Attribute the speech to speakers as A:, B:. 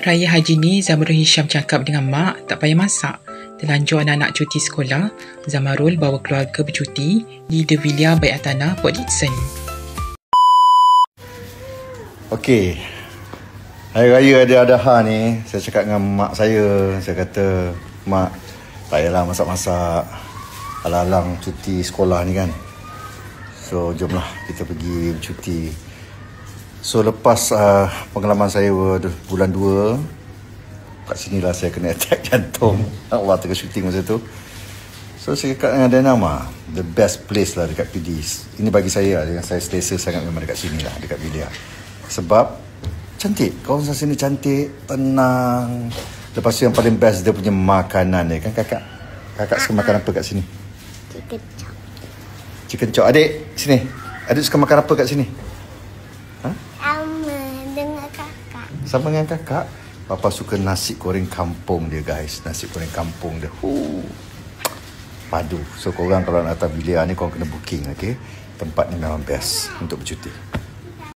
A: Raya Haji ni Zamarul Hisham cakap dengan mak tak payah masak. Terlanjur anak-anak cuti sekolah, Zamarul bawa keluarga bercuti di The Villa Bait Atana, Port Dickson.
B: Okey. Hari Raya Adha ni, saya cakap dengan mak saya kata, "Mak, tak payahlah masak-masak. Alang-alang cuti sekolah ni kan. So, jomlah kita pergi bercuti." So, lepas pengalaman saya bulan 2, kat sinilah saya kena attack jantung. Allah, tengah syuting masa tu. So, saya cakap dengan Dynama, the best place lah dekat PDs. Ini bagi saya, yang saya selesa sangat memang dekat sini lah, dekat Villa. Sebab cantik, kawasan sini cantik, tenang. Lepas tu yang paling best dia punya makanan dia kan kakak. Kakak suka makan apa kat sini?
C: Chicken chop.
B: Chicken chop. Adik, sini. Adik suka makan apa kat sini? Ha?
C: Dengan kakak.
B: Sama dengan kakak. Papa suka nasi goreng kampung dia guys. Nasi goreng kampung dia. Padu. So korang kalau nak datang Villa ni korang kena booking, okay? Tempat ni memang best untuk bercuti.